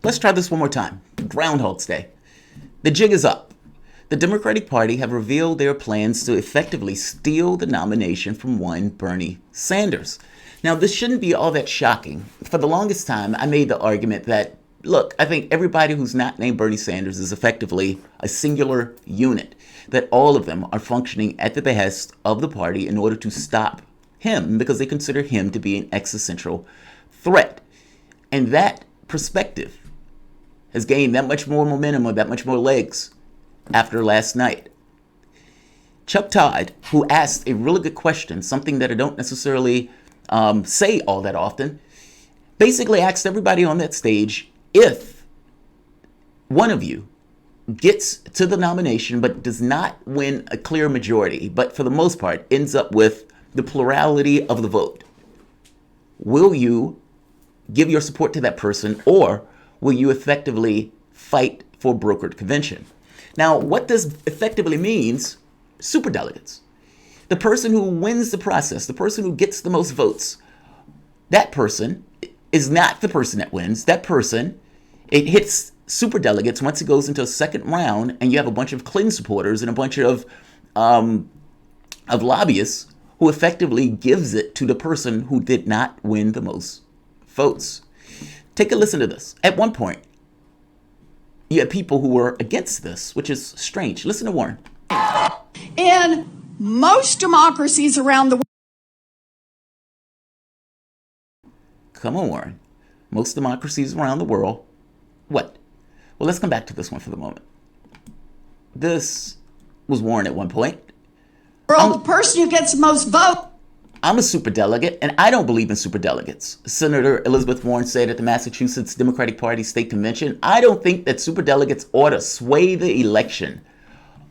Let's try this one more time. Groundhog's Day. The jig is up. The Democratic Party have revealed their plans to effectively steal the nomination from one Bernie Sanders. Now, this shouldn't be all that shocking. For the longest time, I made the argument that, look, I think everybody who's not named Bernie Sanders is effectively a singular unit, that all of them are functioning at the behest of the party in order to stop him because they consider him to be an existential threat. And that perspective has gained that much more momentum or that much more legs after last night. Chuck Todd, who asked a really good question, something that I don't necessarily say all that often, basically asked everybody on that stage, if one of you gets to the nomination but does not win a clear majority, but for the most part ends up with the plurality of the vote, will you give your support to that person, or will you effectively fight for brokered convention? Now, what this effectively means, superdelegates. The person who wins the process, the person who gets the most votes, that person is not the person that wins. That person, it hits superdelegates once it goes into a second round, and you have a bunch of Clinton supporters and a bunch of lobbyists who effectively gives it to the person who did not win the most votes. Take a listen to this. At one point, you had people who were against this, which is strange. Listen to Warren. In most democracies around the world. Come on, Warren. Most democracies around the world. What? Well, let's come back to this one for the moment. This was Warren at one point. The person who gets the most votes. I'm a superdelegate, and I don't believe in superdelegates. Senator Elizabeth Warren said at the Massachusetts Democratic Party State Convention, I don't think that superdelegates ought to sway the election.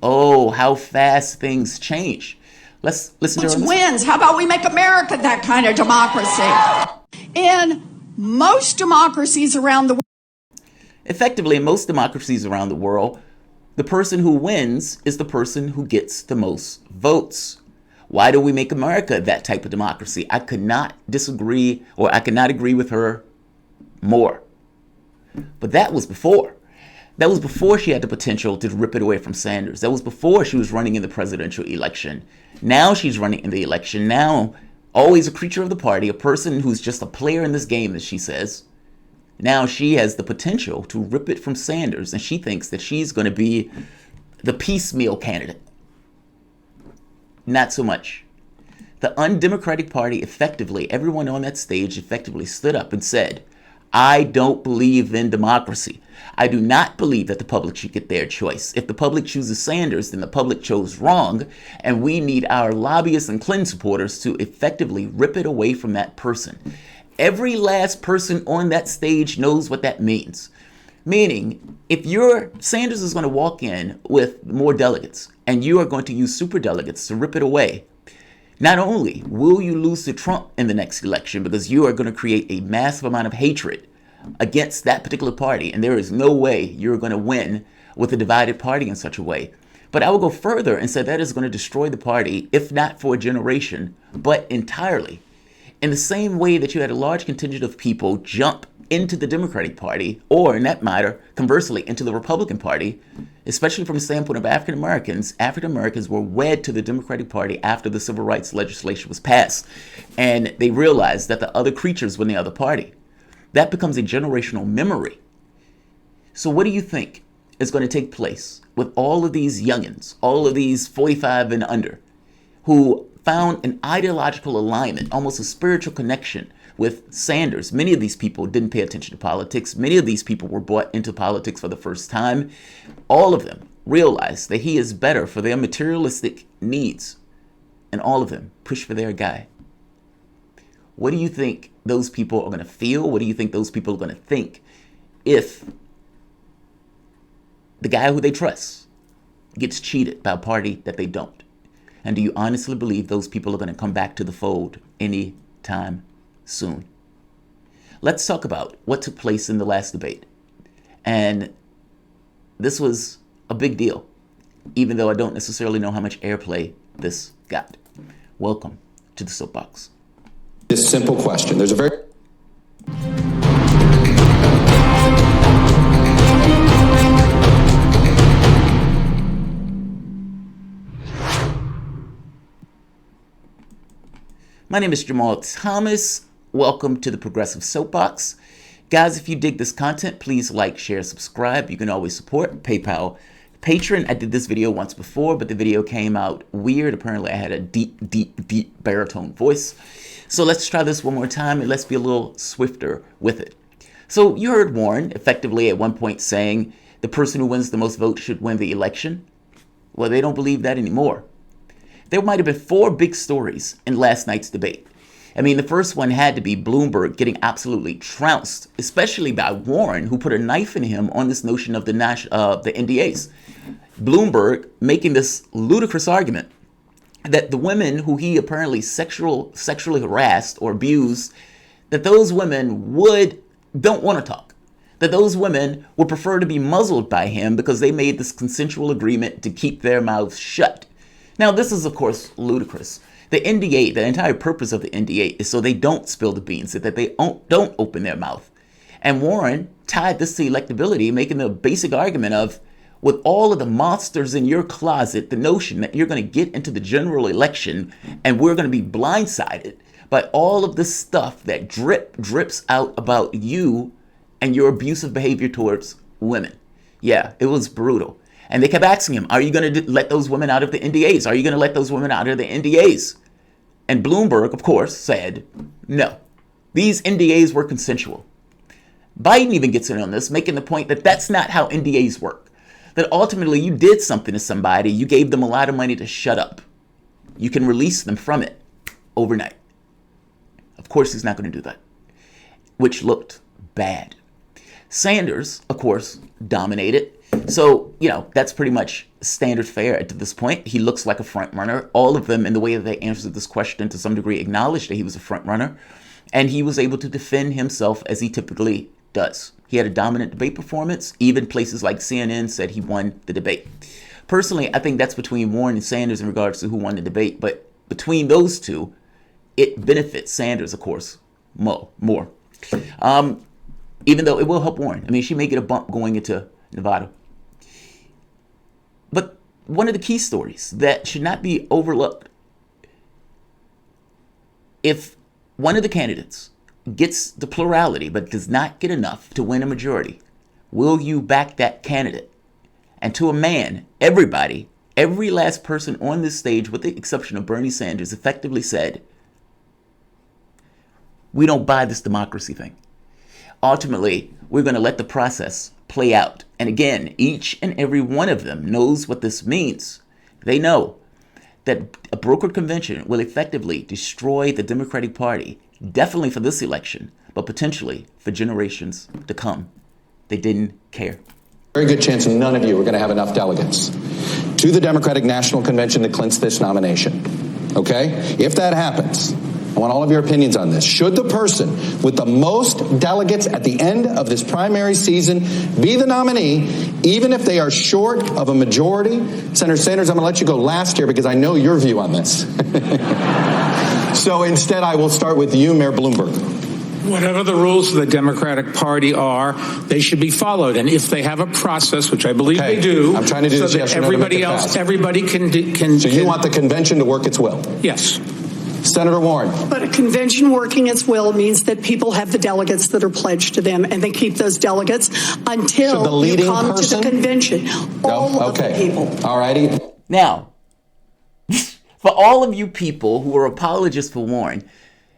Oh, how fast things change. Let's listen to her. Wins. How about we make America that kind of democracy? In most democracies around the world. Effectively, in most democracies around the world, the person who wins is the person who gets the most votes. Why do we make America that type of democracy? I could not disagree, or I could not agree with her more. But that was before. That was before she had the potential to rip it away from Sanders. That was before she was running in the presidential election. Now she's running in the election. Now, always a creature of the party, a person who's just a player in this game, as she says. Now she has the potential to rip it from Sanders, and she thinks that she's going to be the piecemeal candidate. Not so much. The undemocratic party effectively, everyone on that stage effectively stood up and said, I don't believe in democracy. I do not believe that the public should get their choice. If the public chooses Sanders, then the public chose wrong, and we need our lobbyists and Clinton supporters to effectively rip it away from that person. Every last person on that stage knows what that means. Meaning, if Sanders is going to walk in with more delegates, and you are going to use superdelegates to rip it away, not only will you lose to Trump in the next election because you are going to create a massive amount of hatred against that particular party, and there is no way you're going to win with a divided party in such a way. But I will go further and say that is going to destroy the party, if not for a generation, but entirely. In the same way that you had a large contingent of people jump into the Democratic Party, or in that matter, conversely, into the Republican Party, especially from the standpoint of African Americans were wed to the Democratic Party after the civil rights legislation was passed. And they realized that the other creatures were in the other party. That becomes a generational memory. So what do you think is going to take place with all of these youngins, all of these 45 and under, who found an ideological alignment, almost a spiritual connection with Sanders? Many of these people didn't pay attention to politics. Many of these people were brought into politics for the first time. All of them realized that he is better for their materialistic needs. And all of them push for their guy. What do you think those people are going to feel? What do you think those people are going to think if the guy who they trust gets cheated by a party that they don't? And do you honestly believe those people are going to come back to the fold anytime soon? Let's talk about what took place in the last debate. And this was a big deal, even though I don't necessarily know how much airplay this got. Welcome to the Soapbox. This simple question. There's a very My name is Jamal Thomas. Welcome to the Progressive Soapbox. Guys, if you dig this content, please like, share, subscribe. You can always support PayPal, Patreon. I did this video once before, but the video came out weird. Apparently, I had a deep baritone voice. So let's try this one more time and let's be a little swifter with it. So you heard Warren effectively at one point saying the person who wins the most votes should win the election. Well, they don't believe that anymore. There might have been 4 big stories in last night's debate. I mean, the first one had to be Bloomberg getting absolutely trounced, especially by Warren, who put a knife in him on this notion of the NDAs. Bloomberg making this ludicrous argument that the women who he apparently sexually harassed or abused, that those women don't want to talk. That those women would prefer to be muzzled by him because they made this consensual agreement to keep their mouths shut. Now, this is, of course, ludicrous. The NDA, the entire purpose of the NDA is so they don't spill the beans, so that they don't open their mouth. And Warren tied this to electability, making the basic argument of, with all of the monsters in your closet, the notion that you're going to get into the general election and we're going to be blindsided by all of this stuff that drips out about you and your abusive behavior towards women. Yeah, it was brutal. And they kept asking him, are you going to let those women out of the NDAs? Are you going to let those women out of the NDAs? And Bloomberg, of course, said, no, these NDAs were consensual. Biden even gets in on this, making the point that that's not how NDAs work. That ultimately you did something to somebody, you gave them a lot of money to shut up. You can release them from it overnight. Of course, he's not going to do that, which looked bad. Sanders, of course, dominated. So, that's pretty much standard fare at this point. He looks like a front runner. All of them, in the way that they answered this question, to some degree acknowledged that he was a front runner. And he was able to defend himself as he typically does. He had a dominant debate performance. Even places like CNN said he won the debate. Personally, I think that's between Warren and Sanders in regards to who won the debate. But between those two, it benefits Sanders, of course, more. Even though it will help Warren. I mean, she may get a bump going into Nevada. But one of the key stories that should not be overlooked, if one of the candidates gets the plurality but does not get enough to win a majority, will you back that candidate? And to a man, everybody, every last person on this stage, with the exception of Bernie Sanders, effectively said, we don't buy this democracy thing. Ultimately, we're going to let the process play out. And again, each and every one of them knows what this means. They know that a brokered convention will effectively destroy the Democratic Party, definitely for this election, but potentially for generations to come. They didn't care. Very good chance none of you are going to have enough delegates to the Democratic National Convention to clinch this nomination. Okay? If that happens, I want all of your opinions on this. Should the person with the most delegates at the end of this primary season be the nominee, even if they are short of a majority? Senator Sanders, I'm going to let you go last here because I know your view on this. So instead, I will start with you, Mayor Bloomberg. Whatever the rules of the Democratic Party are, they should be followed. And if they have a process, which I believe they do, I'm trying to do so this that yes or no everybody else, fast. everybody can. So you want the convention to work its will? Yes. Senator Warren. But a convention working its will means that people have the delegates that are pledged to them, and they keep those delegates until you come to the convention. All of the people. All righty. Now, for all of you people who were apologists for Warren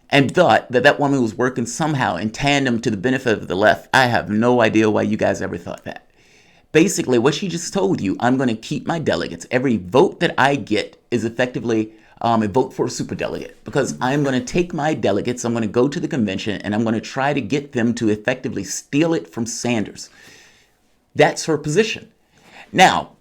and thought that that woman was working somehow in tandem to the benefit of the left, I have no idea why you guys ever thought that. Basically, what she just told you, I'm going to keep my delegates. Every vote that I get is effectively a vote for a superdelegate, because I'm going to take my delegates, I'm going to go to the convention, and I'm going to try to get them to effectively steal it from Sanders. That's her position. Now,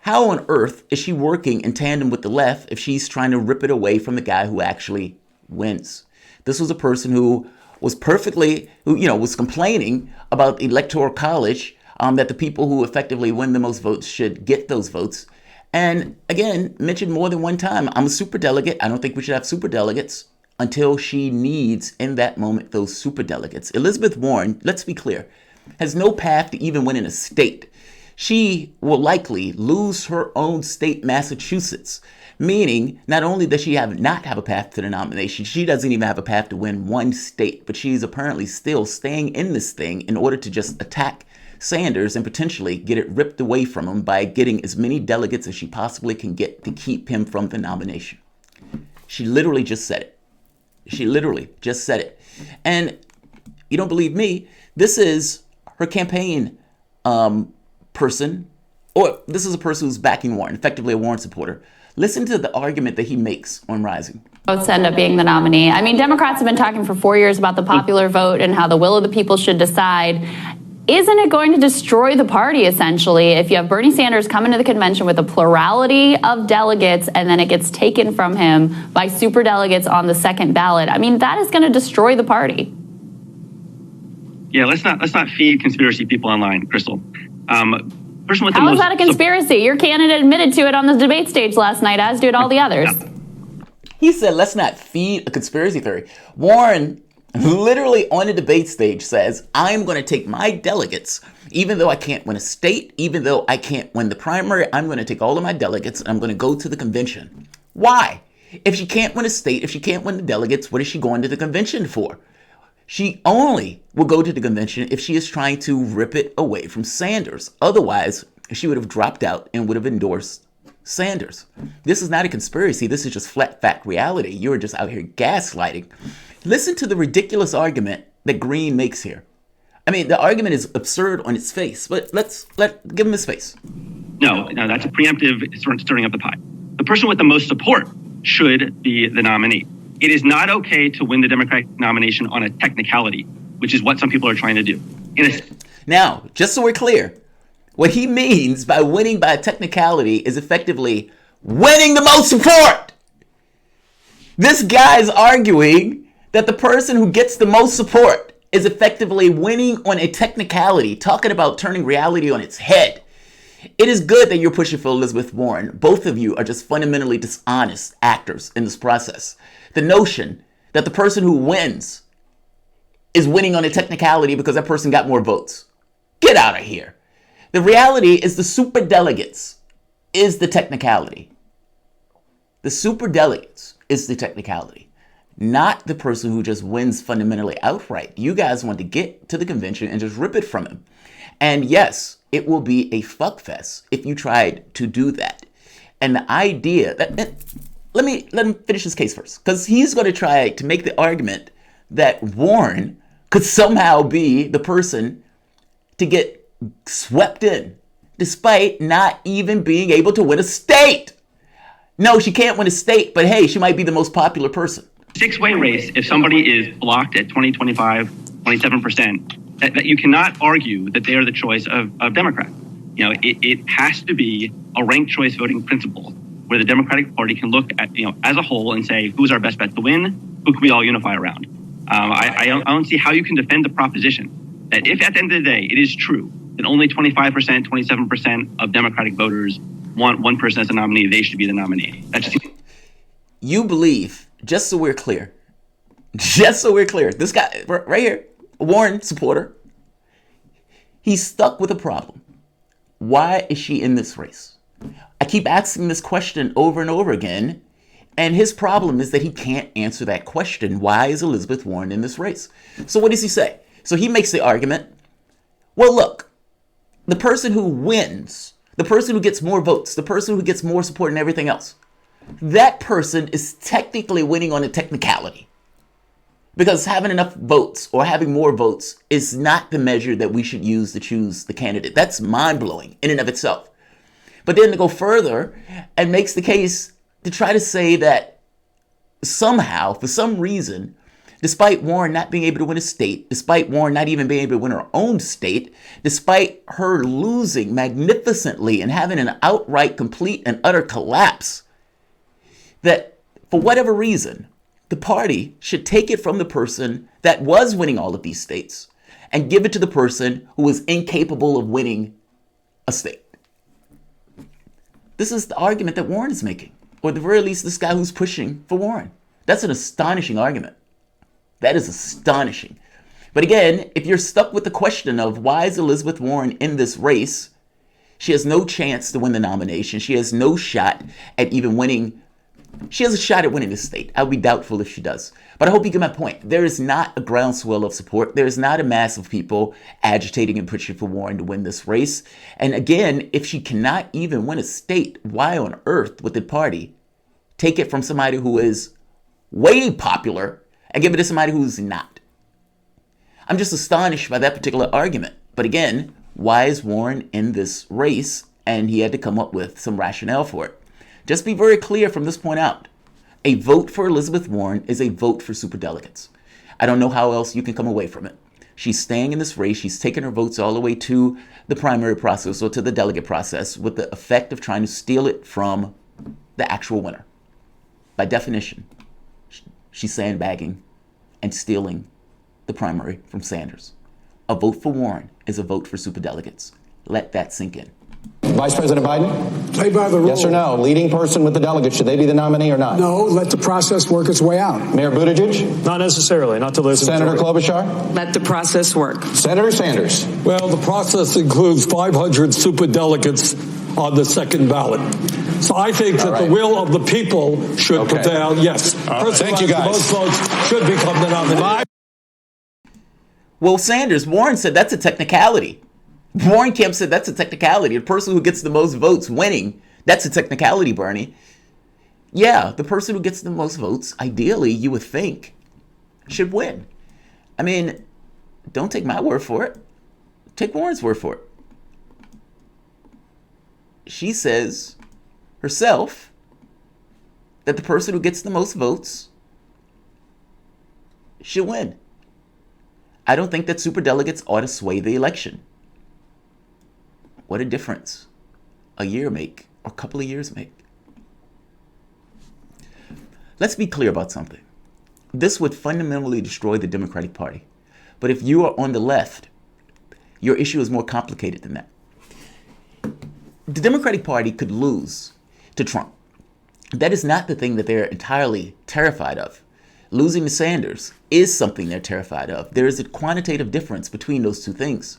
how on earth is she working in tandem with the left if she's trying to rip it away from the guy who actually wins? This was a person who was was complaining about the Electoral College, that the people who effectively win the most votes should get those votes. And again, mentioned more than one time, I'm a superdelegate. I don't think we should have superdelegates until she needs, in that moment, those superdelegates. Elizabeth Warren, let's be clear, has no path to even winning a state. She will likely lose her own state, Massachusetts. Meaning, not only does she not have a path to the nomination, she doesn't even have a path to win one state, but she's apparently still staying in this thing in order to just attack Sanders and potentially get it ripped away from him by getting as many delegates as she possibly can get to keep him from the nomination. She literally just said it. She literally just said it. And you don't believe me? This is her campaign person, or this is a person who's backing Warren, effectively a Warren supporter. Listen to the argument that he makes on Rising. Votes end up being the nominee. I mean, Democrats have been talking for 4 years about the popular vote and how the will of the people should decide. Isn't it going to destroy the party, essentially, if you have Bernie Sanders come into the convention with a plurality of delegates and then it gets taken from him by superdelegates on the second ballot? I mean, that is going to destroy the party. Yeah, let's not feed conspiracy people online, Crystal. How is that a conspiracy? Your candidate admitted to it on the debate stage last night, as did all the others. He said, let's not feed a conspiracy theory. Warren literally on the debate stage says, I'm going to take my delegates, even though I can't win a state, even though I can't win the primary, I'm going to take all of my delegates and I'm going to go to the convention. Why? If she can't win a state, if she can't win the delegates, what is she going to the convention for? She only will go to the convention if she is trying to rip it away from Sanders. Otherwise, she would have dropped out and would have endorsed Sanders. This is not a conspiracy. This is just flat fact reality. You're just out here gaslighting. Listen to the ridiculous argument that Green makes here. I mean, the argument is absurd on its face, but give him his face. No, that's a preemptive stirring up the pot. The person with the most support should be the nominee. It is not okay to win the Democratic nomination on a technicality, which is what some people are trying to do. Now, just so we're clear, what he means by winning by a technicality is effectively winning the most support. This guy's arguing that the person who gets the most support is effectively winning on a technicality, talking about turning reality on its head. It is good that you're pushing for Elizabeth Warren. Both of you are just fundamentally dishonest actors in this process. The notion that the person who wins is winning on a technicality because that person got more votes. Get out of here. The reality is the superdelegates is the technicality. The superdelegates is the technicality, not the person who just wins fundamentally outright. You guys want to get to the convention and just rip it from him. And yes, it will be a fuckfest if you tried to do that. And the idea that, let him finish his case first, because he's going to try to make the argument that Warren could somehow be the person to get swept in, despite not even being able to win a state. No, she can't win a state, but hey, she might be the most popular person. Six-way race, if somebody is blocked at 20, 25, 27%, that you cannot argue that they are the choice of Democrats. You know, it has to be a ranked choice voting principle where the Democratic Party can look at, as a whole and say, who's our best bet to win? Who can we all unify around? I don't see how you can defend the proposition that if at the end of the day it is true that only 25%, 27% of Democratic voters want one person as a nominee, they should be the nominee. You believe, just so we're clear, this guy right here, a Warren supporter, he's stuck with a problem. Why is she in this race? I keep asking this question over and over again, and his problem is that he can't answer that question. Why is Elizabeth Warren in this race? So what does he say? So he makes the argument, well, look, the person who wins, the person who gets more votes, the person who gets more support and everything else, that person is technically winning on a technicality. Because having enough votes or having more votes is not the measure that we should use to choose the candidate. That's mind-blowing in and of itself. But then to go further and makes the case to try to say that somehow, for some reason, despite Warren not being able to win a state, despite Warren not even being able to win her own state, despite her losing magnificently and having an outright, complete, and utter collapse, that for whatever reason, the party should take it from the person that was winning all of these states and give it to the person who was incapable of winning a state. This is the argument that Warren is making, or at the very least, this guy who's pushing for Warren. That's an astonishing argument. That is astonishing. But again, if you're stuck with the question of why is Elizabeth Warren in this race, she has no chance to win the nomination. She has no shot at even winning She has a shot at winning this state. I would be doubtful if she does. But I hope you get my point. There is not a groundswell of support. There is not a mass of people agitating and pushing for Warren to win this race. And again, if she cannot even win a state, why on earth would the party take it from somebody who is way popular and give it to somebody who's not? I'm just astonished by that particular argument. But again, why is Warren in this race? And he had to come up with some rationale for it. Just be very clear from this point out. A vote for Elizabeth Warren is a vote for superdelegates. I don't know how else you can come away from it. She's staying in this race. She's taking her votes all the way to the primary process or to the delegate process with the effect of trying to steal it from the actual winner. By definition, she's sandbagging and stealing the primary from Sanders. A vote for Warren is a vote for superdelegates. Let that sink in. Vice President Biden? Play by the rules. Yes or no? Leading person with the delegates, should they be the nominee or not? No, let the process work its way out. Mayor Buttigieg? Not necessarily, not to listen. Senator Klobuchar? Let the process work. Senator Sanders? Well, the process includes 500 superdelegates on the second ballot. So I think that the will of the people should prevail. Yes. Thank you, guys. Most votes should become the nominee. Well, Warren said that's a technicality. Warren Kemp said that's a technicality. The person who gets the most votes winning, that's a technicality, Bernie. Yeah, the person who gets the most votes, ideally, you would think, should win. I mean, don't take my word for it. Take Warren's word for it. She says herself that the person who gets the most votes should win. I don't think that superdelegates ought to sway the election. What a difference a year make or a couple of years make. Let's be clear about something. This would fundamentally destroy the Democratic Party. But if you are on the left, your issue is more complicated than that. The Democratic Party could lose to Trump. That is not the thing that they're entirely terrified of. Losing to Sanders is something they're terrified of. There is a quantitative difference between those two things.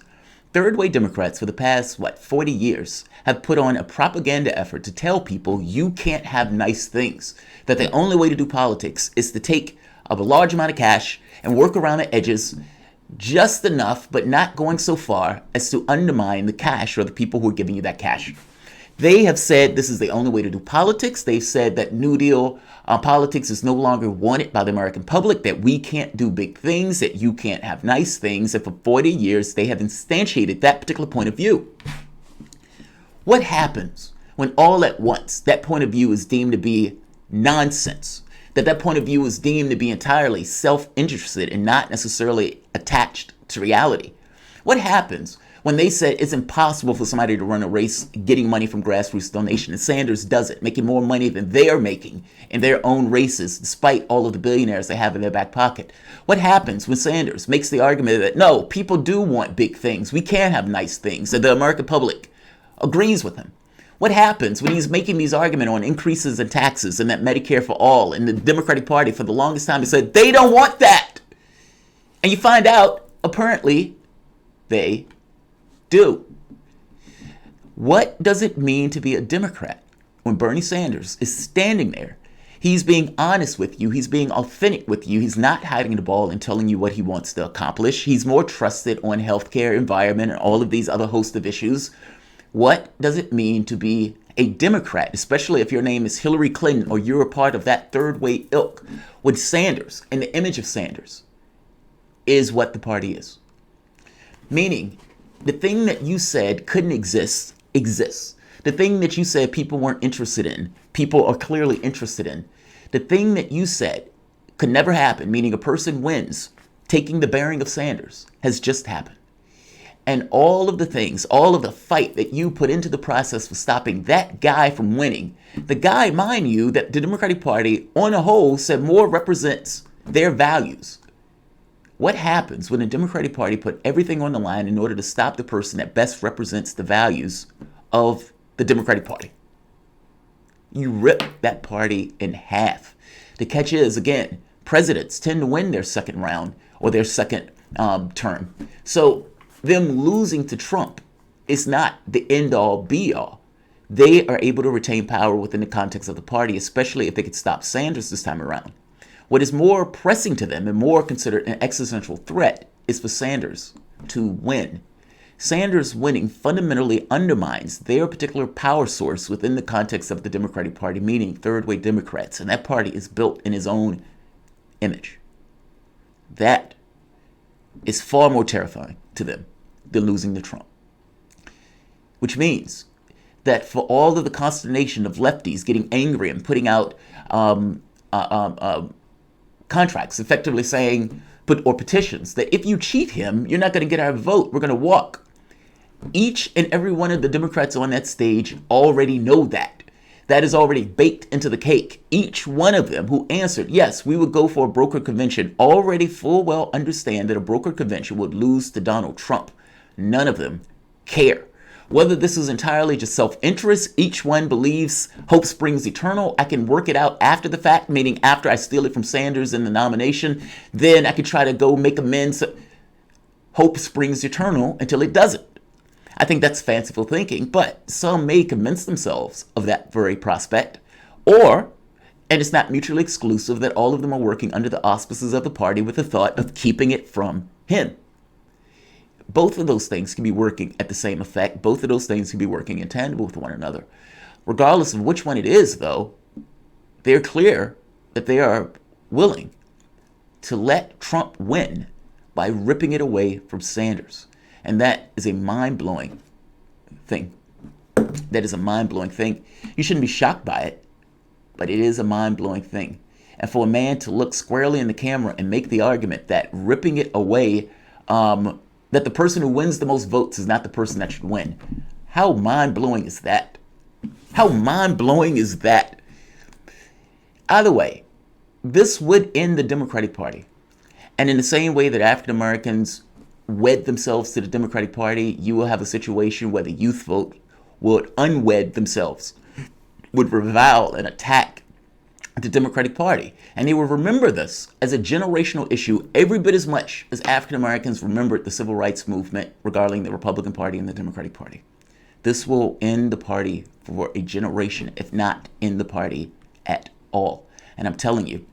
Third-way Democrats for the past, 40 years have put on a propaganda effort to tell people you can't have nice things, that the only way to do politics is to take a large amount of cash and work around the edges just enough, but not going so far as to undermine the cash or the people who are giving you that cash. They have said this is the only way to do politics. They've said that New Deal politics is no longer wanted by the American public, that we can't do big things, that you can't have nice things. And for 40 years, they have instantiated that particular point of view. What happens when all at once that point of view is deemed to be nonsense, that point of view is deemed to be entirely self-interested and not necessarily attached to reality? What happens when they said it's impossible for somebody to run a race getting money from grassroots donation, and Sanders does it, making more money than they are making in their own races, despite all of the billionaires they have in their back pocket? What happens when Sanders makes the argument that, no, people do want big things, we can have nice things, and the American public agrees with him? What happens when he's making these arguments on increases in taxes and that Medicare for all, and the Democratic Party for the longest time has said they don't want that? And you find out, apparently, they do. What does it mean to be a Democrat when Bernie Sanders is standing there? He's being honest with you. He's being authentic with you. He's not hiding the ball and telling you what he wants to accomplish. He's more trusted on healthcare, environment, and all of these other host of issues. What does it mean to be a Democrat, especially if your name is Hillary Clinton or you're a part of that third-way ilk, with Sanders and the image of Sanders is what the party is? Meaning, the thing that you said couldn't exist, exists. The thing that you said people weren't interested in, people are clearly interested in. The thing that you said could never happen, meaning a person wins, taking the bearing of Sanders, has just happened. And all of the things, all of the fight that you put into the process for stopping that guy from winning, the guy, mind you, that the Democratic Party on a whole said more represents their values. What happens when the Democratic Party put everything on the line in order to stop the person that best represents the values of the Democratic Party? You rip that party in half. The catch is, again, presidents tend to win their second round or their second term. So them losing to Trump is not the end-all, be-all. they are able to retain power within the context of the party, especially if they could stop Sanders this time around. What is more pressing to them and more considered an existential threat is for Sanders to win. Sanders winning fundamentally undermines their particular power source within the context of the Democratic Party, meaning third-way Democrats, and that party is built in his own image. That is far more terrifying to them than losing to Trump. Which means that for all of the consternation of lefties getting angry and putting out contracts, effectively saying, or petitions, that if you cheat him, you're not going to get our vote, we're going to walk. Each and every one of the Democrats on that stage already know that. That is already baked into the cake. Each one of them who answered, yes, we would go for a broker convention, already full well understand that a broker convention would lose to Donald Trump. None of them care. Whether this is entirely just self-interest, each one believes hope springs eternal. I can work it out after the fact, meaning after I steal it from Sanders in the nomination, then I could try to go make amends. Hope springs eternal until it doesn't. I think that's fanciful thinking, but some may convince themselves of that very prospect. And it's not mutually exclusive that all of them are working under the auspices of the party with the thought of keeping it from him. Both of those things can be working at the same effect. Both of those things can be working in tandem with one another. Regardless of which one it is, though, they're clear that they are willing to let Trump win by ripping it away from Sanders. And that is a mind-blowing thing. That is a mind-blowing thing. You shouldn't be shocked by it, but it is a mind-blowing thing. And for a man to look squarely in the camera and make the argument that ripping it away, that the person who wins the most votes is not the person that should win. How mind-blowing is that? How mind-blowing is that? Either way, this would end the Democratic Party. And in the same way that African Americans wed themselves to the Democratic Party, you will have a situation where the youth vote would unwed themselves, would revile and attack the Democratic Party. And they will remember this as a generational issue every bit as much as African Americans remembered the civil rights movement regarding the Republican Party and the Democratic Party. This will end the party for a generation, if not end the party at all. And I'm telling you,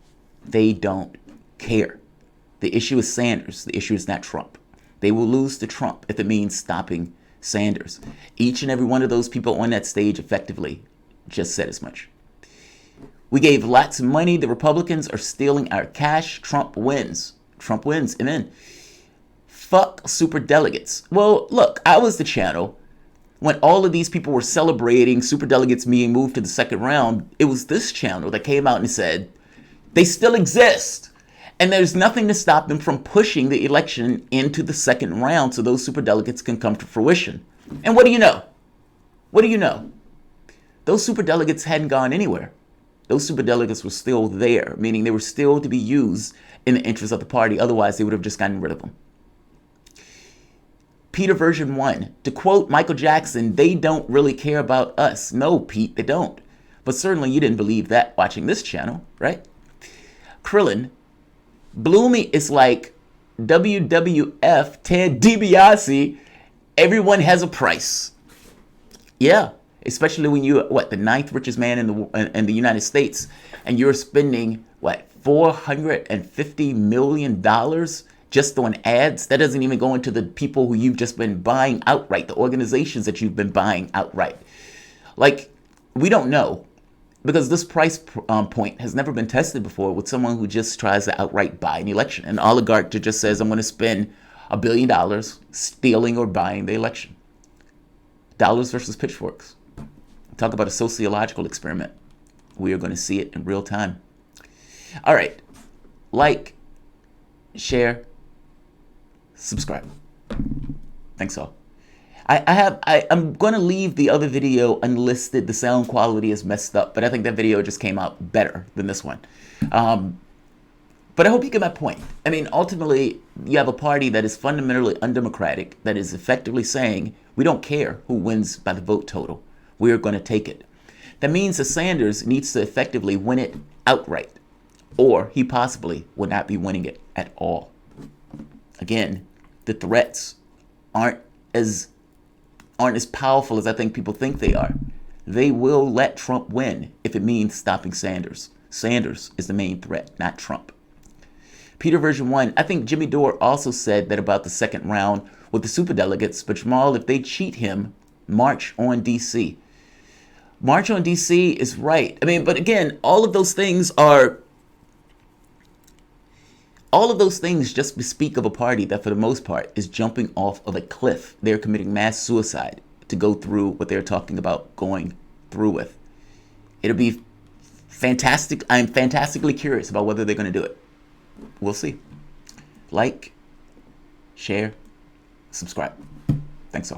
they don't care. The issue is Sanders. The issue is not Trump. They will lose to Trump if it means stopping Sanders. Each and every one of those people on that stage effectively just said as much. We gave lots of money. The Republicans are stealing our cash. Trump wins. Trump wins. Amen. Fuck superdelegates. Well, look, I was the channel when all of these people were celebrating superdelegates being moved to the second round. It was this channel that came out and said, they still exist. And there's nothing to stop them from pushing the election into the second round so those superdelegates can come to fruition. And what do you know? What do you know? Those superdelegates hadn't gone anywhere. Those superdelegates were still there, meaning they were still to be used in the interest of the party. Otherwise, they would have just gotten rid of them. Peter version 1. To quote Michael Jackson, they don't really care about us. No, Pete, they don't. But certainly you didn't believe that watching this channel, right? Krillin. Bloomy is like WWF Ted DiBiase. Everyone has a price. Yeah, especially when you're the ninth richest man in the United States, and you're spending $450 million just on ads. That doesn't even go into the people who you've just been buying outright, the organizations that you've been buying outright. We don't know. Because this price point has never been tested before with someone who just tries to outright buy an election. An oligarch that just says, I'm going to spend $1 billion stealing or buying the election. Dollars versus pitchforks. Talk about a sociological experiment. We are going to see it in real time. All right. Like, share, subscribe. Thanks all. I'm going to leave the other video unlisted. The sound quality is messed up, but I think that video just came out better than this one. But I hope you get my point. I mean, ultimately, you have a party that is fundamentally undemocratic, that is effectively saying, we don't care who wins by the vote total. We're going to take it. That means that Sanders needs to effectively win it outright, or he possibly would not be winning it at all. Again, the threats aren't as powerful as I think people think they are. they will let Trump win if it means stopping Sanders. Sanders is the main threat, not Trump. Peter version 1, I think Jimmy Dore also said that about the second round with the superdelegates, but Jamal, if they cheat him, march on DC. March on DC is right. I mean, but again, all of those things just bespeak of a party that for the most part is jumping off of a cliff. They're committing mass suicide to go through what they're talking about going through with. It'll be fantastic. I'm fantastically curious about whether they're going to do it. We'll see. Like, share, subscribe. Thanks all.